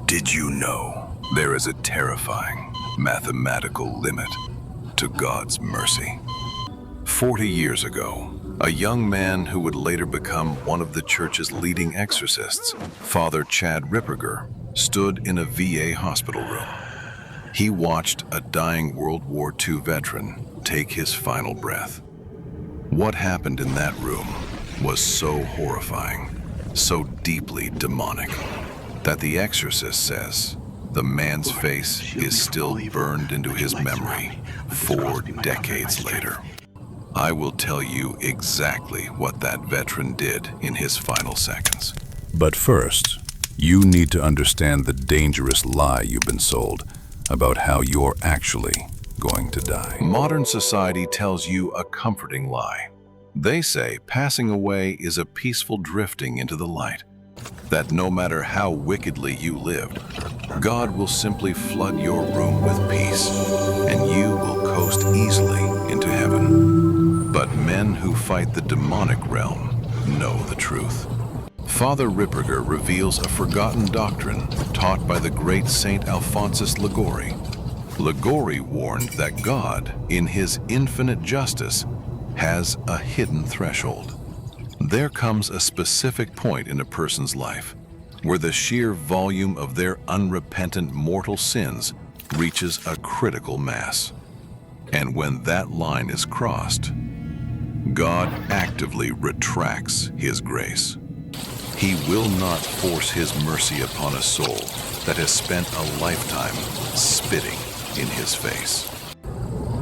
Did you know there is a terrifying mathematical limit to God's mercy? 40 years ago, a young man who would later become one of the church's leading exorcists, Father Chad Ripperger, stood in a VA hospital room. He watched a dying World War II veteran take his final breath. What happened in that room was so horrifying, so deeply demonic, that the Exorcist says the man's face is still burned into his memory 4 decades later. I will tell you exactly what that veteran did in his final seconds. But first, you need to understand the dangerous lie you've been sold about how you're actually going to die. Modern society tells you a comforting lie. They say passing away is a peaceful drifting into the light, that no matter how wickedly you lived, God will simply flood your room with peace, and you will coast easily into heaven. But men who fight the demonic realm know the truth. Father Ripperger reveals a forgotten doctrine taught by the great Saint Alphonsus Liguori. Liguori warned that God, in his infinite justice, has a hidden threshold. There comes a specific point in a person's life where the sheer volume of their unrepentant mortal sins reaches a critical mass. And when that line is crossed, God actively retracts his grace. He will not force his mercy upon a soul that has spent a lifetime spitting in his face.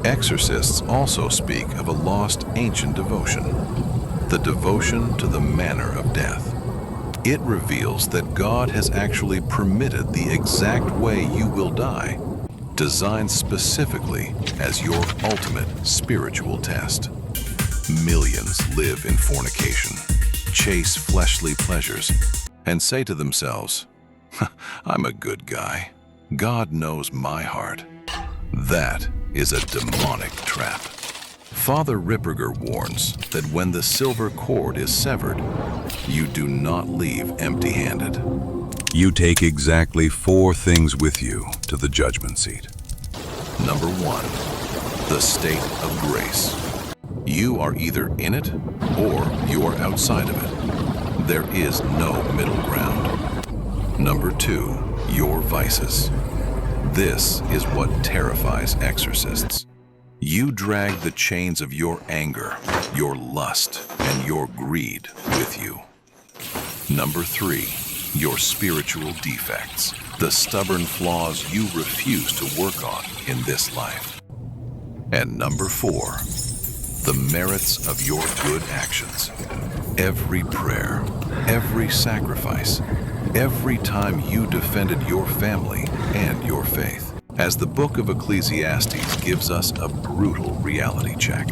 Exorcists also speak of a lost ancient devotion, the devotion to the manner of death. It reveals that God has actually permitted the exact way you will die, designed specifically as your ultimate spiritual test. Millions live in fornication, chase fleshly pleasures, and say to themselves, "I'm a good guy. God knows my heart." That is a demonic trap. Father Ripperger warns that when the silver cord is severed, you do not leave empty-handed. You take exactly 4 things with you to the judgment seat. Number 1, the state of grace. You are either in it or you are outside of it. There is no middle ground. Number 2, your vices. This is what terrifies exorcists. You drag the chains of your anger, your lust, and your greed with you. Number 3, your spiritual defects, the stubborn flaws you refuse to work on in this life. And number 4, the merits of your good actions. Every prayer, every sacrifice, every time you defended your family and your faith. As the book of Ecclesiastes gives us a brutal reality check.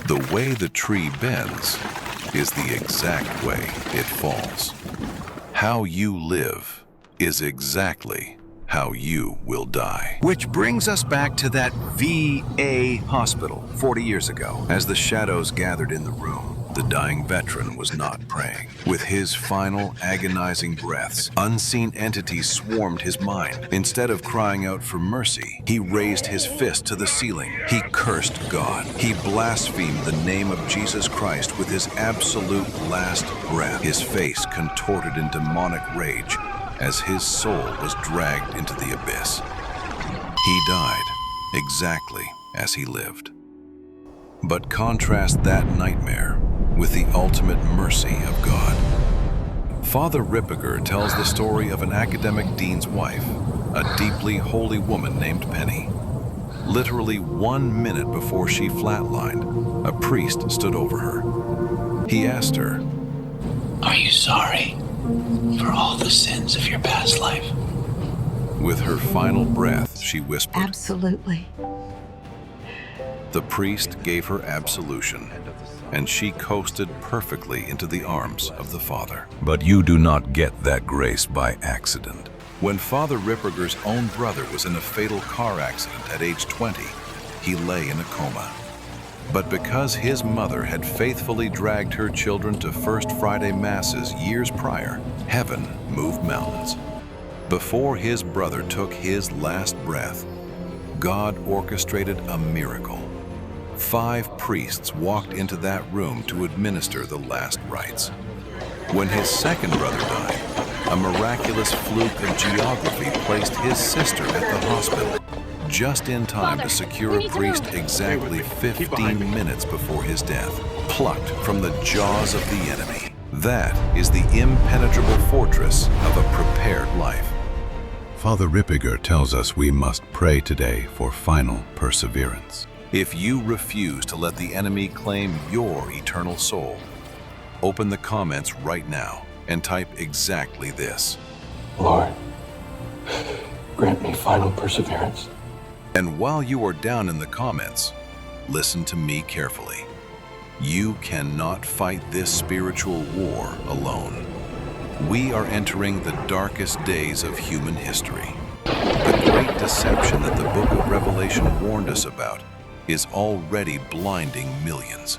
The way the tree bends is the exact way it falls. How you live is exactly how you will die. Which brings us back to that VA hospital 40 years ago. As the shadows gathered in the room, the dying veteran was not praying. With his final agonizing breaths, unseen entities swarmed his mind. Instead of crying out for mercy, he raised his fist to the ceiling. He cursed God. He blasphemed the name of Jesus Christ with his absolute last breath. His face contorted in demonic rage as his soul was dragged into the abyss. He died exactly as he lived. But contrast that nightmare with the ultimate mercy of God. Father Ripperger tells the story of an academic dean's wife, a deeply holy woman named Penny. Literally 1 minute before she flatlined, a priest stood over her. He asked her, "Are you sorry for all the sins of your past life?" With her final breath, she whispered. Absolutely. The priest gave her absolution, and she coasted perfectly into the arms of the Father. But you do not get that grace by accident. When Father Ripperger's own brother was in a fatal car accident at age 20, he lay in a coma. But because his mother had faithfully dragged her children to First Friday Masses years prior, heaven moved mountains. Before his brother took his last breath, God orchestrated a miracle. 5 priests walked into that room to administer the last rites. When his second brother died, a miraculous fluke of geography placed his sister at the hospital, just in time to secure a priest exactly 15 minutes before his death, plucked from the jaws of the enemy. That is the impenetrable fortress of a prepared life. Father Ripperger tells us we must pray today for final perseverance. If you refuse to let the enemy claim your eternal soul, open the comments right now and type exactly this. Lord, grant me final perseverance. And while you are down in the comments, listen to me carefully. You cannot fight this spiritual war alone. We are entering the darkest days of human history. The great deception that the book of Revelation warned us about is already blinding millions.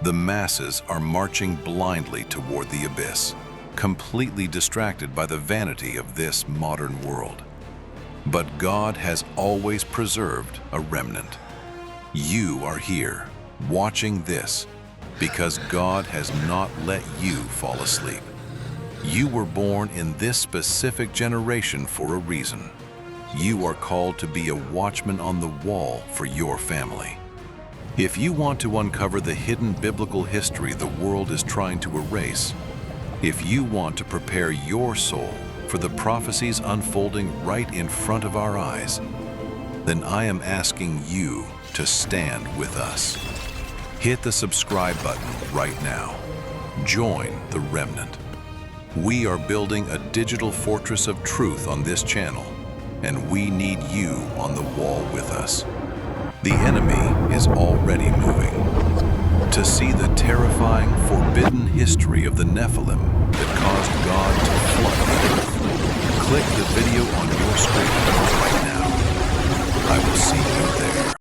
The masses are marching blindly toward the abyss, completely distracted by the vanity of this modern world. But God has always preserved a remnant. You are here, watching this, because God has not let you fall asleep. You were born in this specific generation for a reason. You are called to be a watchman on the wall for your family. If you want to uncover the hidden biblical history the world is trying to erase, if you want to prepare your soul for the prophecies unfolding right in front of our eyes, then I am asking you to stand with us. Hit the subscribe button right now. Join the remnant. We are building a digital fortress of truth on this channel, and we need you on the wall with us. The enemy is already moving. To see the terrifying, forbidden history of the Nephilim that caused God to flood the earth, click the video on your screen right now. I will see you there.